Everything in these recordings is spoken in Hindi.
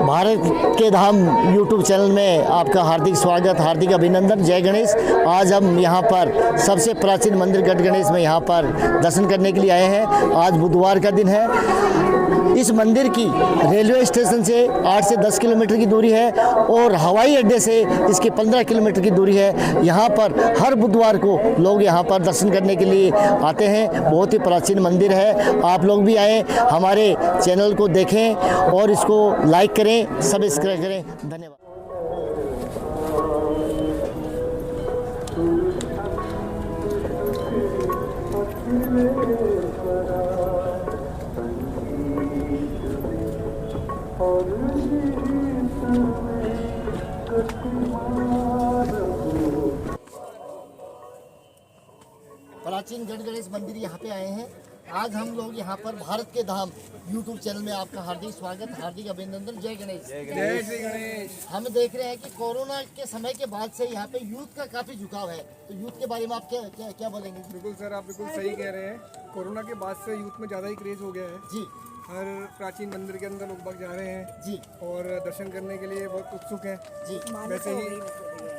भारत के धाम यूट्यूब चैनल में आपका हार्दिक स्वागत, हार्दिक अभिनंदन। जय गणेश। आज हम यहाँ पर सबसे प्राचीन मंदिर गढ़ गणेश में यहाँ पर दर्शन करने के लिए आए हैं। आज बुधवार का दिन है। इस मंदिर की रेलवे स्टेशन से 8 से 10 किलोमीटर की दूरी है और हवाई अड्डे से इसकी 15 किलोमीटर की दूरी है। यहाँ पर हर बुधवार को लोग यहाँ पर दर्शन करने के लिए आते हैं। बहुत ही प्राचीन मंदिर है। आप लोग भी आएँ, हमारे चैनल को देखें और इसको लाइक करें, सब्सक्राइब करें। धन्यवाद। प्राचीन गढ़ गणेश मंदिर यहाँ पे आए हैं। आज हम लोग यहाँ पर भारत के धाम यूट्यूब चैनल में आपका हार्दिक स्वागत, हार्दिक अभिनंदन। जय गणेश। जय श्री गणेश। हम देख रहे हैं कि कोरोना के समय के बाद से यहाँ पे यूथ का काफी झुकाव है, तो यूथ के बारे में आप क्या बोलेंगे? बिल्कुल सर, आप बिल्कुल सही कह रहे हैं। कोरोना के बाद से यूथ में ज़्यादा ही क्रेज हो गया है जी। हर प्राचीन मंदिर के अंदर लोग बाग जा रहे हैं जी और दर्शन करने के लिए बहुत उत्सुक हैं जी। वैसे ही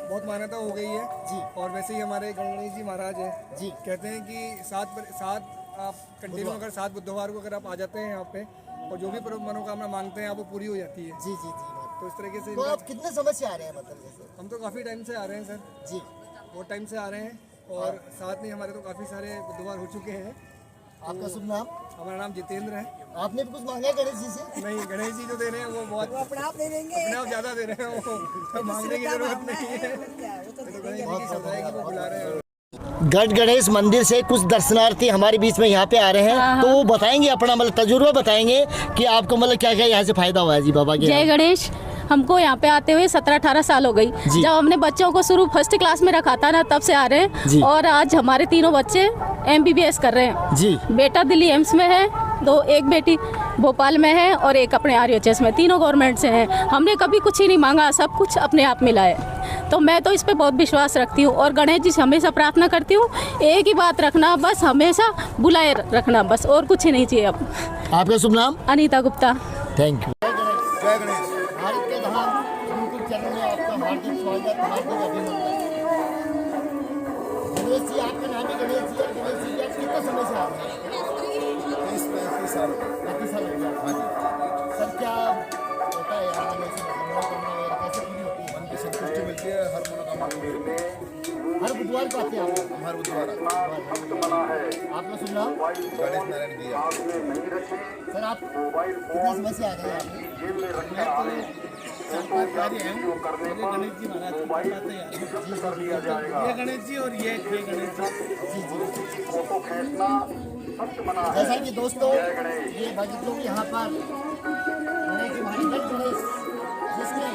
बहुत मान्यता हो गई है जी। और वैसे ही हमारे गणेश जी महाराज हैं जी। कहते हैं कि सात आप कंटिन्यू अगर 7 बुधवार को अगर आप आ जाते हैं यहाँ पे और जो भी मनोकामना मांगते हैं आप वो पूरी हो जाती है। जी जी जी। तो इस तरीके से तो आप कितने समय से आ रहे हैं? मतलब जैसे हम तो काफ़ी टाइम से आ रहे हैं सर जी, बहुत टाइम से आ रहे हैं और साथ में हमारे तो काफ़ी सारे बुधवार हो चुके हैं। आपका शुभ नाम? हमारा नाम जितेंद्र है। आपने भी कुछ मांगा है गणेश जी से? नहीं, गणेश जी जो दे रहे हैं वो बहुत अपने आप दे देंगे, अपने आप ज्यादा दे रहे हैं, वो मांगने की जरूरत नहीं है। तो गणेश जी की श्रद्धा है कि वो बुला रहे हैं। गढ़ गणेश मंदिर से कुछ दर्शनार्थी हमारे बीच में यहाँ पे आ रहे हैं, तो वो बताएंगे अपना मतलब तजुर्बा बताएंगे कि आपको मतलब क्या क्या यहाँ से फायदा हुआ है। जी बाबा के जय गणेश। हमको यहाँ पे आते हुए 17-18 साल हो गई। जब हमने बच्चों को शुरू फर्स्ट क्लास में रखा था ना, तब से आ रहे हैं और आज हमारे तीनों बच्चे MBBS कर रहे हैं जी। बेटा दिल्ली एम्स में है, एक बेटी भोपाल में है और एक अपने RHS में। तीनों गवर्नमेंट से हैं। हमने कभी कुछ ही नहीं मांगा, सब कुछ अपने आप मिला है। तो मैं तो इस पे बहुत विश्वास रखती हूँ और गणेश जी से हमेशा प्रार्थना करती हूँ, एक ही बात रखना, बस हमेशा बुलाए रखना, बस और कुछ ही नहीं चाहिए। अब आपका शुभ नाम? अनीता गुप्ता। Thank you. जय गणेश। भारत के धाम यूट्यूब चैनल में आपका हार्दिक स्वागत, हार्दिक अभिनंदन। गणेश जी, आपका नाम है गणेश जी। गणेश जी आप कितने समय से आ रहे हैं? 30-35 साल। 35 साल हो गया। हाँ जी। सर क्या होता है यहाँ आने से? मनोकामना वगैरह कैसे पूरी होती है? मन की संतुष्टि मिलती है, हर मनोकामना पूरी होती है। हर बुधवार को आते हैं आप? हर बुधवार आपका शुभ नाम? गणेश नारायण जी। सर आप कितने समय से आ रहे हैं? गणेश जी महाराज ये गणेश जी और ये गणेश जी। जैसा कि दोस्तों ये भक्त लोग यहाँ पर गणेश जी महाराज गणेश जिसने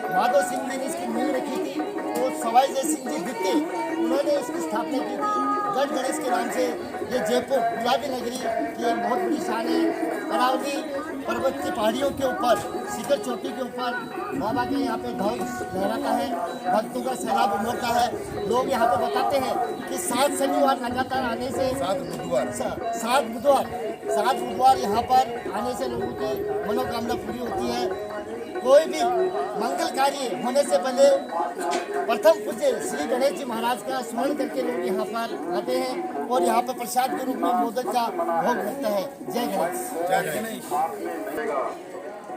माधव सिंह ने इसकी नींव रखी थी, तो सवाई जय सिंह जी द्वितीय उन्होंने इसकी स्थापना की थी गढ़ गणेश के नाम से। ये जयपुर गुलाबी नगरी की एक बहुत बड़ी शान है। अरावली पर्वत की पहाड़ियों के ऊपर, शिखर चोटी के ऊपर बाबा के यहाँ पे ध्वज लहराता है, भक्तों का सैलाब उमड़ता है। लोग यहाँ पे बताते हैं कि 7 शनिवार लगातार आने से 7 बुधवार यहाँ पर आने से लोगों की मनोकामना पूरी होती है। कोई भी मंगल कार्य होने से पहले प्रथम पूज्य श्री गणेश जी महाराज का स्मरण करके लोग यहाँ पर आते हैं और यहाँ पर प्रसाद के रूप में मोदक का भोग लगता है। जय गणेश। जय गणेश।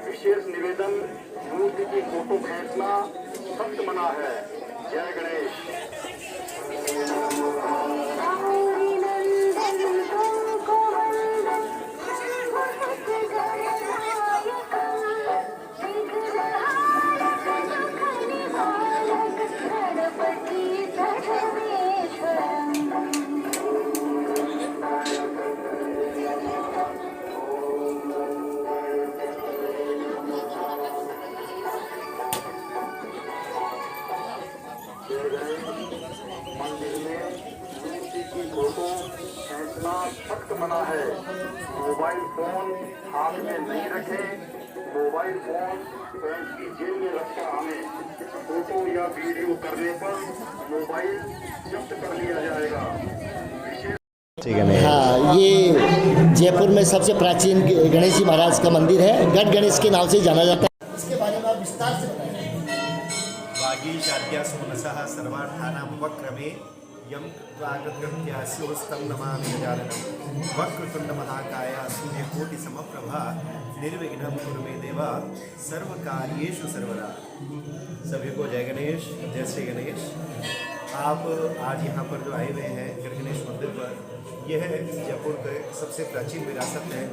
विशेष निवेदन, मूर्ति की फोटो खींचना सख्त मना है। जय गणेश। मंदिर में मूर्ति की फोटो खींचना सख्त मना है। मोबाइल फोन हाथ में नहीं रखें। मोबाइल फोन पैंट की जेब में रखकर आने। फोटो या वीडियो करने पर मोबाइल जब्त कर लिया जाएगा। ठीक है नहीं हाँ, ये जयपुर में सबसे प्राचीन गणेश जी महाराज का मंदिर है। गढ़ गणेश के नाम से जाना जाता है। इसके बारे में आप विस्तार से बताएं। वागीशाद्यासु मनसः सर्वार्थानां वक्रमे यं त्वागतगत्यास्योस्तं नमामि गजाननं वक्रतुण्डमहाकाय सूर्यकोटिसमप्रभा निर्विघ्नं कुरु मे देव सर्वकार्येषु सर्वदा। सभी को जय गणेश, जय श्री गणेश। आप आज यहाँ पर जो आए हुए हैं गढ़ गणेश मंदिर पर, यह जयपुर के सबसे प्राचीन विरासत है।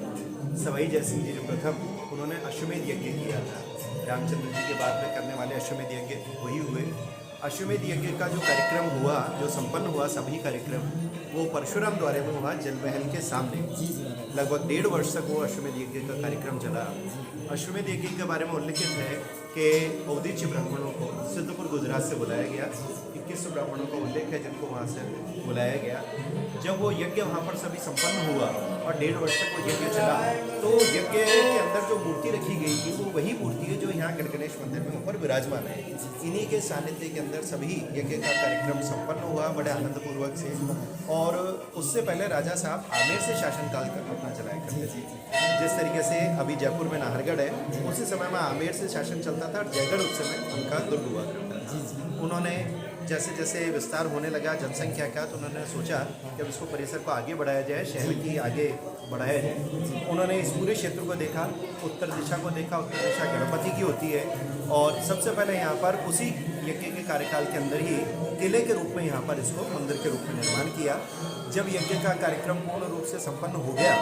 सवाई जयसिंह जी जो प्रथम उन्होंने अश्वमेध यज्ञ किया था। रामचंद्र जी के बाद में करने वाले अश्वमेध यज्ञ वही हुए। अश्वमेध यज्ञ का जो कार्यक्रम हुआ, जो संपन्न हुआ सभी कार्यक्रम, वो परशुराम द्वारे में हुआ जल महल के सामने। लगभग 1.5 वर्ष तक वो अश्वमेध यज्ञ का कार्यक्रम चला। अश्वमेध यज्ञ के बारे में उल्लिखित है कि औदिच्य ब्राह्मणों को सिद्धपुर गुजरात से बुलाया गया। 21 ब्राह्मणों का उल्लेख है जिनको वहाँ से बुलाया गया। जब वो यज्ञ वहाँ पर सभी संपन्न हुआ और 1.5 वर्ष तक वो यज्ञ चला, तो यज्ञ के अंदर जो मूर्ति रखी गई थी वो वही मूर्ति है जो यहाँ गढ़ गणेश मंदिर में ऊपर विराजमान है। इन्हीं के सानिध्य के अंदर सभी यज्ञ का कार्यक्रम संपन्न हुआ बड़े आनंदपूर्वक से। और उससे पहले राजा साहब आमेर से शासनकाल अपना चलाया करते थे। जिस तरीके से अभी जयपुर में नाहरगढ़ है, उसी समय में आमेर से शासन चलता था और जयगढ़ उस समय उनका दुर्ग हुआ करता था। उन्होंने जैसे जैसे विस्तार होने लगा जनसंख्या का, तो उन्होंने सोचा कि अब इसको परिसर को आगे बढ़ाया जाए, शहर की आगे बढ़ाया जाए। उन्होंने इस पूरे क्षेत्र को देखा, उत्तर दिशा को देखा। उत्तर दिशा गणपति की होती है और सबसे पहले यहाँ पर उसी यज्ञ के कार्यकाल के अंदर ही किले के रूप में यहाँ पर इसको मंदिर के रूप में निर्माण किया। जब यज्ञ का कार्यक्रम पूर्ण रूप से संपन्न हो गया,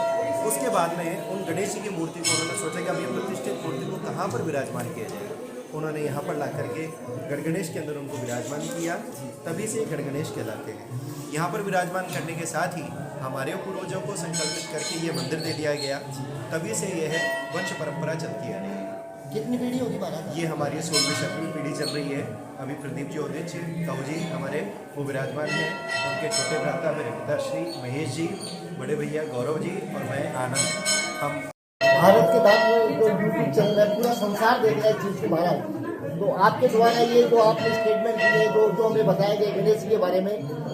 उसके बाद में उन गणेश जी की मूर्ति को उन्होंने सोचा कि अब ये प्रतिष्ठित मूर्ति को कहाँ पर विराजमान किया जाए। उन्होंने यहाँ पर ला करके गढ़ गणेश के अंदर उनको विराजमान किया। तभी से गढ़ गणेश कहलाते हैं। यहाँ पर विराजमान करने के साथ ही हमारे पूर्वजों को संकल्पित करके ये मंदिर दे दिया गया। तभी से यह वंश परंपरा चलती आ रही है। कितनी पीढ़ी होगी महाराज? ये हमारी 16वीं पीढ़ी चल रही है। अभी प्रदीप जी औदिच्य ताऊ जी हमारे वो विराजमान हैं। उनके छोटे भ्राता मेरे पिताश्री महेश जी, बड़े भैया गौरव जी और मैं आनंद। हम भारत के दाम जो यूट्यूब चैनल है पूरा संसार देख रहा है चीज़ को महाराज। तो आपके द्वारा ये जो आपने स्टेटमेंट दिए, जो हमें बताया गया गणेश जी के बारे में,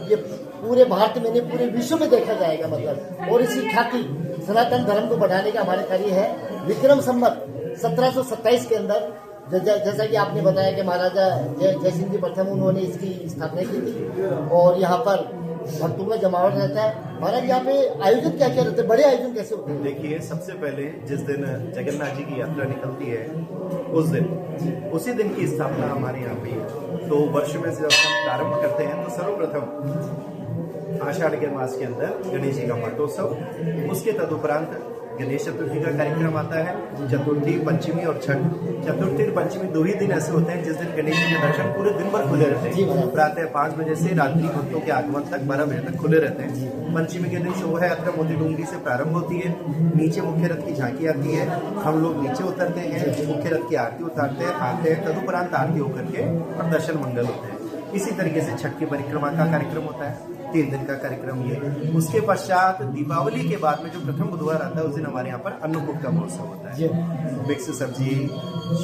ये पूरे भारत में नहीं पूरे विश्व में देखा जाएगा मतलब। और इसी ख्याति सनातन धर्म को बढ़ाने का हमारा कार्य है। विक्रम संवत 1727 के अंदर जैसा कि आपने बताया कि महाराजा जयसिंह जी प्रथम उन्होंने इसकी स्थापना की थी और यहाँ पर भक्तों का जमावट रहता है। महाराज यहाँ पे आयोजन क्या क्या रहते हैं, बड़े आयोजन कैसे होते हैं? देखिए, सबसे पहले जिस दिन जगन्नाथ जी की यात्रा निकलती है उसी दिन की स्थापना हमारे यहाँ पे है। तो वर्ष में जब हम प्रारंभ करते हैं तो सर्वप्रथम आषाढ़ के मास के अंदर गणेश जी का पाटोत्सव, उसके तदुपरांत गणेश चतुर्थी का कार्यक्रम आता है। चतुर्थी, पंचमी और छठ। चतुर्थी और पंचमी 2 ही दिन ऐसे होते हैं जिस दिन गणेश जी के दर्शन पूरे दिन भर खुले रहते हैं। प्रातः 5 बजे से रात्रि भक्तों के आगमन तक 12 बजे तक खुले रहते हैं। पंचमी के दिन शोभा यात्रा मोती डूंगरी से प्रारंभ होती है। नीचे मुख्य रथ की झांकी आती है। हम लोग नीचे उतरते हैं, मुख्य रथ की आरती उतारते हैं, आते हैं, तदुपरांत आरती होकर के और दर्शन मंगल होते हैं। इसी तरीके से छठ की परिक्रमा का कार्यक्रम होता है, 3 दिन का कार्यक्रम ये। उसके पश्चात दीपावली के बाद में जो प्रथम बुधवार आता है उस दिन हमारे यहाँ पर अन्नकूट का महोत्सव होता है। मिक्स सब्जी,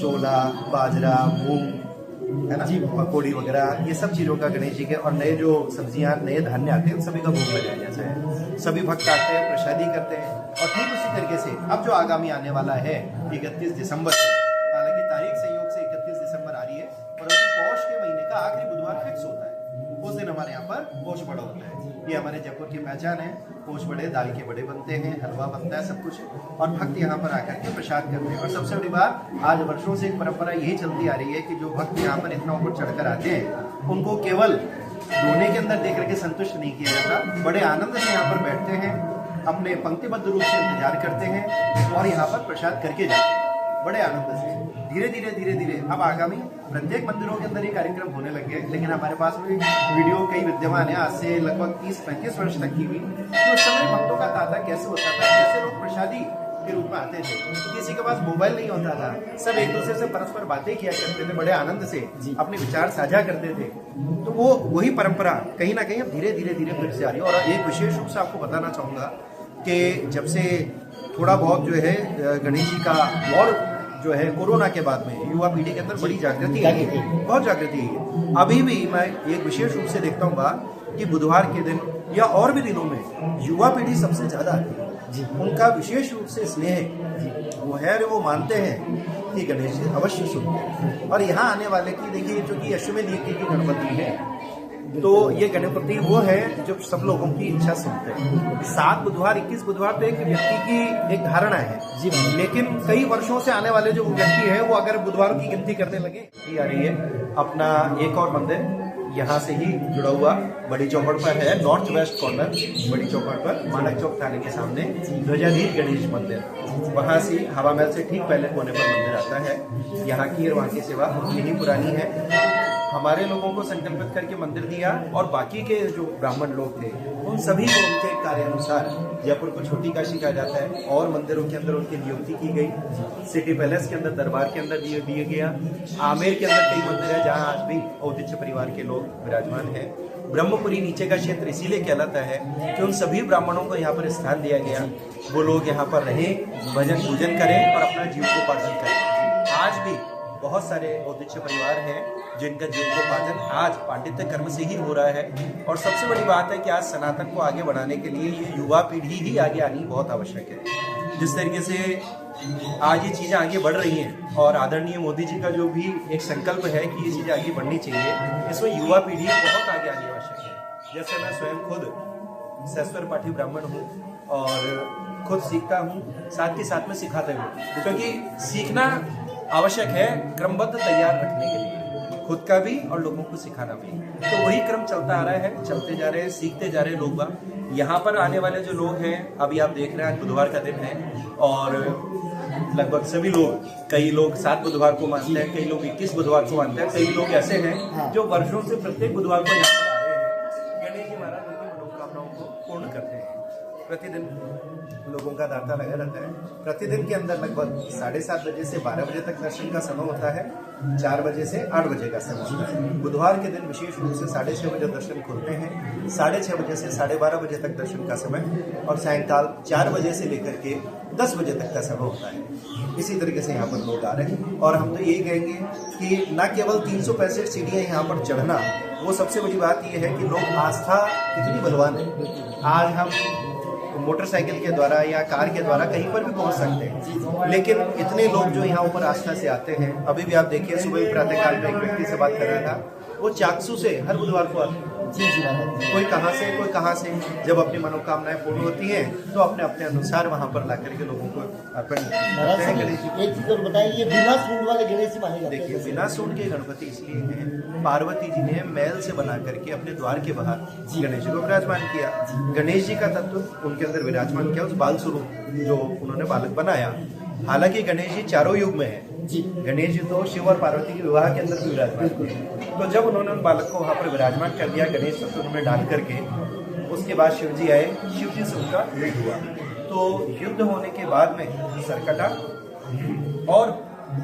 छोला, बाजरा, मूंग, है ना, पकौड़ी वगैरह, ये सब चीज़ों का गणेश जी के और नए जो सब्जियां, नए धान्य आते हैं उन सभी का भोग लगाया जाता है। सभी भक्त आते हैं, प्रसादी करते हैं। और ठीक उसी तरीके से अब जो आगामी आने वाला है 31 दिसंबर, हालांकि तारीख संयोग से 31 दिसंबर आ रही है और अभी पौष के महीने का आखिरी बुधवार फिक्स होता है। उस दिन हमारे यहाँ पर पोष बड़ा होता है। ये हमारे जयपुर की पहचान है। पोष बड़े, दाल के बड़े बनते हैं, हलवा बनता है, सब कुछ। और भक्त यहाँ पर आकर के प्रसाद करते हैं। और सबसे बड़ी बात, आज वर्षों से एक परंपरा यही चलती आ रही है कि जो भक्त यहाँ पर इतना ऊपर चढ़कर आते हैं उनको केवल रोने के अंदर देख करके संतुष्ट नहीं किया जाता। बड़े आनंद से यहाँ पर बैठते हैं, अपने पंक्तिबद्ध रूप से इंतजार करते हैं और यहाँ पर प्रसाद करके जाते हैं बड़े आनंद से। धीरे धीरे अब आगामी प्रत्येक मंदिरों के अंदर ये कार्यक्रम होने लग गए। लेकिन हमारे पास में वीडियो कई विद्यमान है आज से लगभग 30-35 वर्ष तक की भी। तो उस समय भक्तों का तांता कैसे होता था, कैसे लोग प्रसादी के रूप में आते थे, किसी के पास मोबाइल नहीं होता था, सब एक दूसरे से परस्पर बातें किया करते थे, बड़े आनंद से अपने विचार साझा करते थे। तो वो वही परंपरा कहीं ना कहीं अब धीरे धीरे फिर से आ रही है। और एक विशेष रूप से आपको बताना चाहूँगा कि जब से थोड़ा बहुत जो है गणेश जी का और जो है कोरोना के बाद में युवा पीढ़ी के अंदर बड़ी जागृति है, बहुत जागृति है। अभी भी मैं एक विशेष रूप से देखता हूँ कि बुधवार के दिन या और भी दिनों में युवा पीढ़ी सबसे ज्यादा आती है। उनका विशेष रूप से स्नेह वो है, वो मानते हैं कि गणेश जी अवश्य सुनते हैं। और यहाँ आने वाले की देखिए, जो कि अश्वमेध यज्ञ की गणपति है, तो ये गणपति वो है जो सब लोगों की इच्छा सुनते हैं। 7 बुधवार 21 बुधवार तो एक व्यक्ति की एक धारणा है जी, लेकिन कई वर्षों से आने वाले जो व्यक्ति है वो अगर बुधवारों की गिनती करने लगे, ये आ रही है अपना एक और मंदिर यहाँ से ही जुड़ा हुआ बड़ी चौखट पर है, नॉर्थ वेस्ट कॉर्नर बड़ी चौखट पर, मानक चौक थाने के सामने ध्वजाधीश गणेश मंदिर। वहाँ से हवा महल से ठीक पहले कोने पर मंदिर आता है। यहाँ की और वहाँ की सेवा उतनी ही पुरानी है। हमारे लोगों को संकल्पित करके मंदिर दिया और बाकी के जो ब्राह्मण लोग थे उन सभी को उनके कार्यानुसार जयपुर को छोटी काशी कहा जाता है और मंदिरों के अंदर उनकी नियुक्ति की गई। सिटी पैलेस के अंदर, दरबार के अंदर दिए गया। आमेर के अंदर कई मंदिर है जहाँ आज भी औदिच्य परिवार के लोग विराजमान है। ब्रह्मपुरी नीचे का क्षेत्र इसीलिए कहलाता है कि उन सभी ब्राह्मणों को यहाँ पर स्थान दिया गया। वो लोग यहाँ पर रहें, भजन पूजन करें और अपना जीविकोपार्जन करें। आज भी बहुत सारे औदिच्य परिवार हैं जिनका जीविकोपार्जन आज पांडित्य कर्म से ही हो रहा है। और सबसे बड़ी बात है कि आज सनातन को आगे बढ़ाने के लिए ये युवा पीढ़ी ही आगे आनी बहुत आवश्यक है। जिस तरीके से आज ये चीज़ें आगे बढ़ रही हैं और आदरणीय मोदी जी का जो भी एक संकल्प है कि ये चीज़ें आगे बढ़नी चाहिए, इसमें युवा पीढ़ी बहुत आगे आनी आवश्यक है। जैसे मैं स्वयं खुद सस्वर पाठी ब्राह्मण हूँ और खुद सीखता हूँ, साथ के साथ में सिखाते हूँ, क्योंकि सीखना आवश्यक है क्रमबद्ध तैयार रखने के लिए, खुद का भी और लोगों को सिखाना भी। तो वही क्रम चलता आ रहा है, चलते जा रहे हैं, सीखते जा रहे हैं लोग। यहाँ पर आने वाले जो लोग हैं, अभी आप देख रहे हैं आज बुधवार का दिन है और लगभग सभी लोग, कई लोग 7 बुधवार को मानते हैं, कई लोग 21 बुधवार को मानते हैं, कई लोग ऐसे हैं जो वर्षों से प्रत्येक बुधवार को यहाँ पर आ रहे हैं। गणेश जी महाराज उनकी मनोकामनाओं को पूर्ण करते हैं। प्रतिदिन लोगों का दाता लगा रहता है। प्रतिदिन के अंदर लगभग 7:30 बजे से 12 बजे तक दर्शन का समय होता है, 4 बजे से 8 बजे का समय होता है। बुधवार के दिन विशेष रूप से 6:30 बजे दर्शन खुलते हैं, 6:30 बजे से 12:30 बजे तक दर्शन का समय और सायंकाल 4 बजे से लेकर के 10 बजे तक का समय होता है। इसी तरीके से यहाँ पर लोग आ रहे हैं और हम तो यही कहेंगे कि न केवल 365 सीढ़ियाँ यहाँ पर चढ़ना, वो सबसे बड़ी बात यह है कि लोग आस्था कितनी बलवान है। आज हम मोटरसाइकिल के द्वारा या कार के द्वारा कहीं पर भी पहुंच सकते हैं, लेकिन इतने लोग जो यहाँ ऊपर आस्था से आते हैं, अभी भी आप देखिए सुबह प्रातः काल में एक व्यक्ति से बात कर रहा था, वो चाकसू से हर बुधवार को आते हैं। कोई कहाँ से जब अपनी मनोकामनाएं पूर्ण होती हैं तो अपने अपने अनुसार वहाँ पर ला करके लोगों को अर्पण करते हैं। गणेश जी एक चीज और बताइए, ये बिना सूंड वाले गणेश जी माने जाते हैं? देखिए, बिना सूंड के गणपति इसलिए हैं, पार्वती जी ने मैल से बना करके अपने द्वार के बाहर गणेश जी को विराजमान किया। गणेश जी का तत्व उनके अंदर विराजमान किया, उस बाल स्वरूप जो उन्होंने बालक बनाया। हालांकि गणेश जी चारों युग में है जी। गणेश जी तो शिव और पार्वती के विवाह के अंदर भी विराजमान थे। तो जब उन्होंने उन बालक को वहां पर विराजमान कर दिया गणेश तत्व उन्होंने डाल करके, उसके बाद शिव जी आए, शिव जी से उनका युद्ध हुआ। तो युद्ध होने के बाद में सर कटा और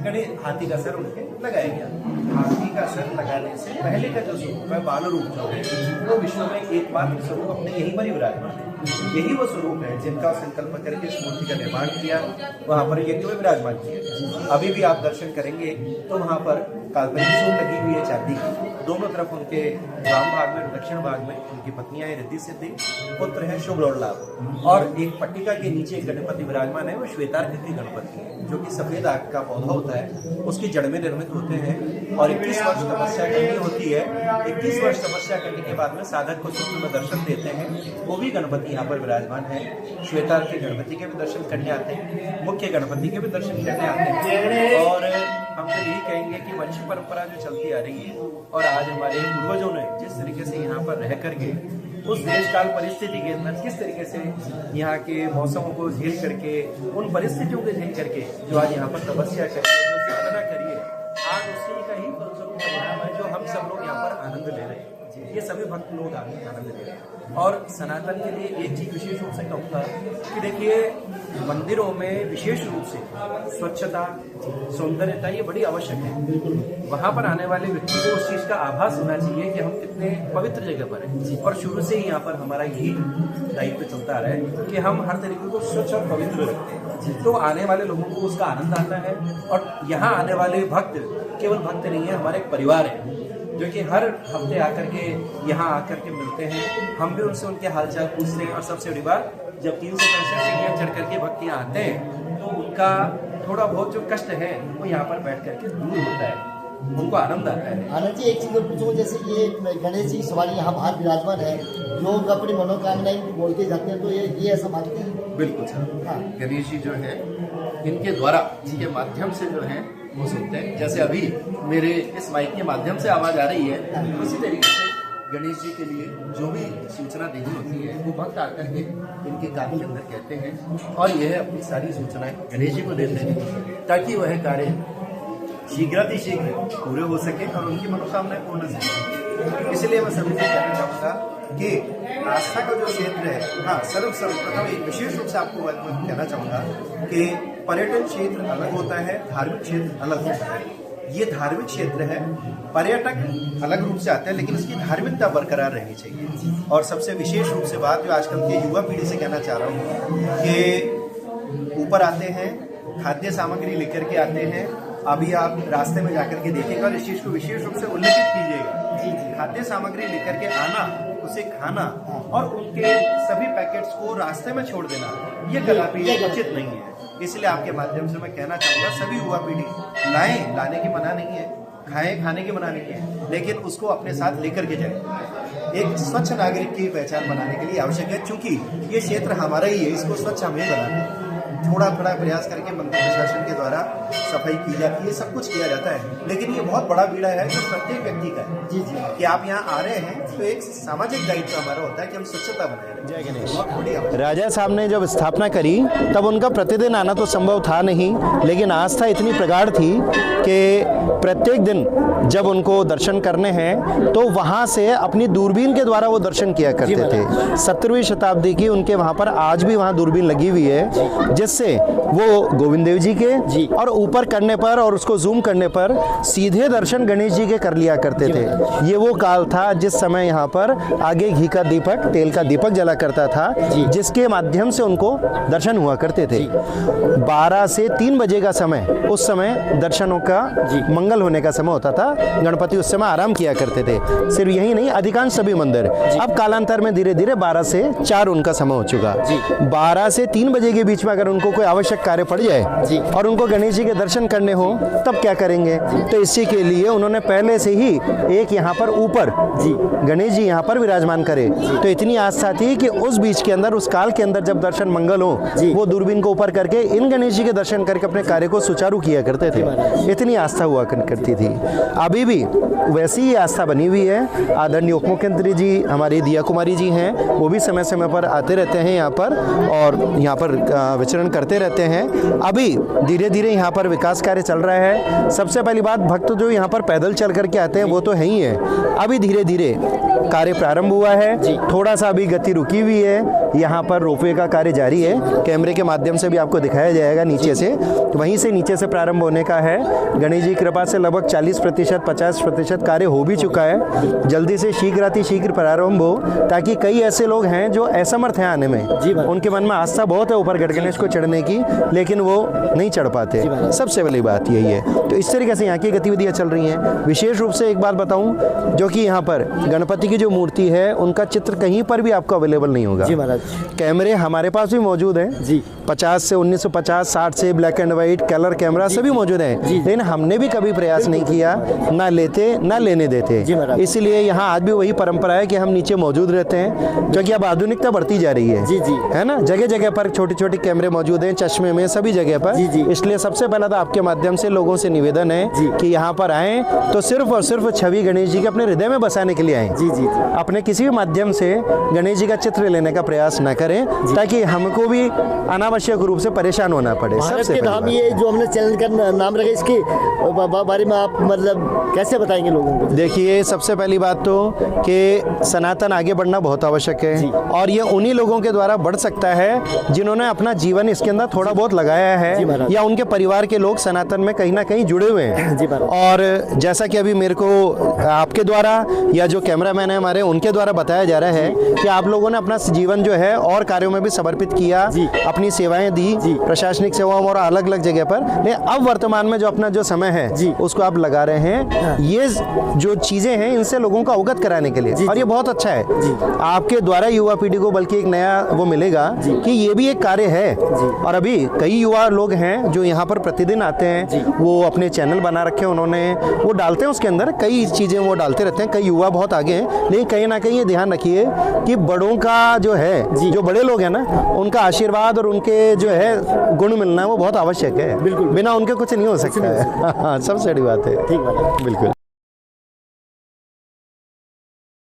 गणेश हाथी का सर उनके लगाया गया। हाथी का सर लगाने से पहले का जो स्वरूप है, बाल रूप जो है, वो विश्व में एकमात्र स्वरूप अपने यहीं पर ही विराजमान है। यही वो स्वरूप है जिनका संकल्प करके इस मूर्ति का निर्माण किया, वहां पर यज्ञ में विराजमान किया। अभी भी आप दर्शन करेंगे तो वहां पर काल्पनिक सूंड लगी हुई है चांदी की। दोनों तरफ उनके वाम भाग में, दक्षिण भाग में उनकी पत्नियां हैं रिद्धि सिद्धि, पुत्र है शुभ और लाभ। और एक पट्टिका के नीचे एक गणपति विराजमान है, वो श्वेतार्क की गणपति है, जो कि सफेद आग का पौधा होता है, उसकी जड़ में निर्मित होते हैं। और 21 वर्ष तपस्या करनी होती है। 21 वर्ष तपस्या करने के बाद में साधक को स्वप्न में दर्शन देते हैं। वो भी गणपति यहाँ पर विराजमान है। श्वेतार्क के गणपति के भी दर्शन करने आते हैं, मुख्य गणपति के भी दर्शन करने आते हैं। और हम तो यही कहेंगे कि वंश परंपरा जो चलती आ रही है और आज हमारे पूर्वजों ने जिस तरीके से यहाँ पर रह करके उस देश काल परिस्थिति के अंदर किस तरीके से यहाँ के मौसमों को झेल करके, उन परिस्थितियों को झेल करके जो आज यहाँ पर तपस्या करिए, जो साधना करिए, आज उसी का ही फलस्वरूप परिणाम है जो हम सब लोग यहाँ पर आनंद ले रहे हैं। ये सभी भक्त लोग आनंद ले रहे हैं। और सनातन के लिए एक चीज विशेष रूप से कहूँगा कि देखिए, मंदिरों में विशेष रूप से स्वच्छता, सौंदर्यता ये बड़ी आवश्यक है। वहां पर आने वाले व्यक्ति को उस चीज का आभास होना चाहिए कि हम कितने पवित्र जगह पर हैं। और शुरू से ही यहाँ पर हमारा यही दायित्व चलता आ रहा है कि हम हर तरीके को स्वच्छ और पवित्र रखते हैं। तो आने वाले लोगों को उसका आनंद आता है। और यहाँ आने वाले भक्त केवल भक्त नहीं है, हमारे एक परिवार है। जो कि हर हफ्ते आकर के यहाँ आकर के मिलते हैं। हम भी उनसे उनके हालचाल पूछते हैं और सबसे बड़ी बात, जब 365 सीढ़ियाँ चढ़ करके भक्त यहाँ आते हैं तो उनका थोड़ा बहुत जो कष्ट है वो यहाँ पर बैठ करके दूर होता है, उनको आनंद आता है। आनंद जी, एक चीज़ और पूछूँ, जैसे ये गणेश जी की सवारी यहाँ बाहर विराजमान है, लोग अपनी मनोकामनाएं बोलते जाते हैं, तो ये ऐसा मानते हैं? बिल्कुल सर, हाँ। गणेश जी जो है इनके द्वारा, इनके माध्यम से जो है वो सुनते हैं। जैसे अभी मेरे इस माइक के माध्यम से आवाज आ रही है, उसी तरीके से गणेश जी के लिए जो भी सूचना देनी होती है वो भक्त आकर के इनके कान के अंदर कहते हैं और यह अपनी सारी सूचनाएं गणेश जी को देते हैं ताकि वह कार्य शीघ्रातिशीघ्र पूरे हो सके और उनकी मनोकामनाएं पूर्ण हो सके। इसलिए मैं सभी से कहना चाहूँगा कि आस्था का जो क्षेत्र है, हाँ, सर्वप्रथम एक विशेष रूप से आपको कहना चाहूँगा कि पर्यटन क्षेत्र अलग होता है, धार्मिक क्षेत्र अलग होता है। ये धार्मिक क्षेत्र है, पर्यटक अलग रूप से आते हैं, लेकिन इसकी धार्मिकता बरकरार रहनी चाहिए। और सबसे विशेष रूप से बात जो आजकल के युवा पीढ़ी से कहना चाह रहा हूँ कि ऊपर आते हैं, खाद्य सामग्री लेकर के आते हैं। अभी आप रास्ते में जाकर के देखेंगे और इस चीज को विशेष रूप से उल्लेखित कीजिएगा। खाद्य सामग्री लेकर के आना, उसे खाना और उनके सभी पैकेट्स को रास्ते में छोड़ देना, ये कदापि उचित नहीं है। इसलिए आपके माध्यम से मैं कहना चाहूंगा सभी युवा पीढ़ी लाएं, लाने की मना नहीं है, खाएं, खाने की मना नहीं है, लेकिन उसको अपने साथ लेकर के जाएं। एक स्वच्छ नागरिक की पहचान बनाने के लिए आवश्यक है, क्योंकि ये क्षेत्र हमारा ही है, इसको स्वच्छ हमें बनाना है। थोड़ा थोड़ा प्रयास करके मंदिर प्रशासन के द्वारा सफाई की जाती है, सब कुछ किया जाता है, लेकिन ये बहुत बड़ा बीड़ा है जो प्रत्येक व्यक्ति का है। जी जी, कि आप यहाँ आ रहे हैं तो एक सामाजिक दायित्व हमारा होता है कि हम स्वच्छता बनाए रखें। जय गणेश। राजा साहब ने जब स्थापना करी तब उनका प्रतिदिन आना तो संभव था नहीं, लेकिन आस्था इतनी प्रगाढ़ थी कि प्रत्येक दिन जब उनको दर्शन करने हैं तो वहाँ से अपनी दूरबीन के द्वारा वो दर्शन किया करते थे। 17वीं शताब्दी की उनके वहाँ पर आज भी वहाँ दूरबीन लगी हुई है, जिससे वो गोविंद देव जी के और ऊपर करने पर और उसको जूम करने पर सीधे दर्शन गणेश जी के कर लिया करते थे। ये वो काल था जिस समय यहाँ पर आगे घी का दीपक, तेल का दीपक जला करता था, जिसके माध्यम से उनको दर्शन हुआ करते थे। 12 से 3 बजे का समय, उस समय दर्शनों का मंगल होने का समय होता था। गणपति उस समय आराम किया करते थे। सिर्फ यही नहीं, अधिकांश सभी मंदिर अब कालांतर में धीरे धीरे 12 से 4 उनका समय हो चुका। 12 से 3 बजे के बीच में अगर उनको कोई आवश्यक कार्य पड़ जाए और उनको गणेश जी के दर्शन करने हो तब क्या करेंगे? तो इसी के लिए उन्होंने पहले से ही एक यहाँ पर ऊपर गणेश जी यहाँ पर विराजमान करे। तो इतनी आस्था थी कि उस बीच के अंदर, उस काल के अंदर जब दर्शन मंगल हो, वो दूरबीन को ऊपर करके इन गणेश जी के दर्शन करके अपने कार्य को सुचारू किया करते थे। इतनी आस्था हुआ करती थी। अभी भी वैसी ही आस्था बनी हुई है। आदरणीय उप मुख्यमंत्री जी हमारी दिया कुमारी जी हैं, वो भी समय समय पर आते रहते हैं यहाँ पर और यहाँ पर विचरण करते रहते हैं। अभी धीरे धीरे यहाँ पर विकास कार्य चल रहा है। सबसे पहली बात, भक्त जो यहाँ पर पैदल चल करके आते हैं वो तो है ही है, अभी धीरे धीरे कार्य प्रारंभ हुआ है। थोड़ा सा अभी गति रुकी हुई है। यहाँ पर रोपवे का कार्य जारी है, कैमरे के माध्यम से भी आपको दिखाया जाएगा नीचे से, वहीं से नीचे से प्रारंभ होने का है। गणेश जी की कृपा से लगभग 40% 50% कार्य हो भी चुका है। जल्दी से शीघ्र प्रारंभ हो, ताकि कई ऐसे लोग हैं जो असमर्थ हैं आने में, उनके मन में आस्था बहुत है ऊपर गढ़ गणेश को चढ़ने की, लेकिन वो नहीं चढ़ पाते। सबसे बड़ी बात यही है। तो इस तरीके से यहाँ की गतिविधियाँ चल रही हैं। विशेष रूप से एक बात बताऊँ, जो कि यहाँ पर गणपति की जो मूर्ति है उनका चित्र कहीं पर भी आपको अवेलेबल नहीं होगा। जी महाराज, कैमरे हमारे पास भी मौजूद हैं जी, 50 से 1950, 60 से black and white colour camera सभी मौजूद हैं, लेकिन हमने भी कभी प्रयास नहीं किया, ना लेते ना लेने देते। इसलिए यहाँ आज भी वही परंपरा है कि हम नीचे मौजूद रहते हैं, क्योंकि अब आधुनिकता बढ़ती जा रही है। जी जी, है ना, जगह जगह पर छोटी छोटी कैमरे मौजूद हैं, चश्मे में, सभी जगह पर। इसलिए सबसे पहला तो आपके माध्यम से लोगों से निवेदन है कि यहाँ पर आए तो सिर्फ और सिर्फ छवि गणेश जी के अपने हृदय में बसाने के लिए आए। जी जी, अपने किसी भी माध्यम से गणेश जी का चित्र लेने का प्रयास न करें, ताकि हमको भी अनावश्यक रूप से परेशान होना पड़े। सबसे धाम, ये जो हमने चैनल का नाम रखा, इसके बारे में आप मतलब कैसे बताएंगे लोगों को? देखिए, सबसे पहली बात तो कि सनातन आगे बढ़ना बहुत आवश्यक है, और ये उन्हीं लोगों के द्वारा बढ़ सकता है जिन्होंने अपना जीवन इसके अंदर थोड़ा बहुत लगाया जी है महाराज। या उनके परिवार के लोग सनातन में कहीं ना कहीं जुड़े हुए हैं। जी महाराज। और जैसा कि अभी मेरे को आपके द्वारा या जो कैमरामैन है हमारे उनके द्वारा बताया जा रहा है कि आप लोगों ने अपना जीवन जो है और कार्यों में भी समर्पित किया, जी। अपनी सेवाएं दी प्रशासनिक सेवाओं और अलग अलग जगह पर, लेकिन अब वर्तमान में जो अपना जो समय है जी। उसको आप लगा रहे हैं ये जो चीजें हैं इनसे लोगों को अवगत कराने के लिए, और ये बहुत अच्छा है। आपके द्वारा युवा पीढ़ी को बल्कि एक नया वो मिलेगा कि ये भी एक कार्य है। और अभी कई युवा लोग हैं जो यहाँ पर प्रतिदिन आते हैं, वो अपने चैनल बना रखे हैं उन्होंने, वो डालते हैं उसके अंदर कई चीजें वो डालते रहते हैं। कई युवा बहुत आगे हैं, लेकिन कहीं ना कहीं ये ध्यान रखिए कि बड़ों का जो है, जो बड़े लोग हैं ना, उनका आशीर्वाद और उनके जो है गुण मिलना वो बहुत आवश्यक है। बिल्कुल, बिना उनके कुछ नहीं हो सकता है। हाँ, सबसे बड़ी बात है। ठीक बात है। बिल्कुल।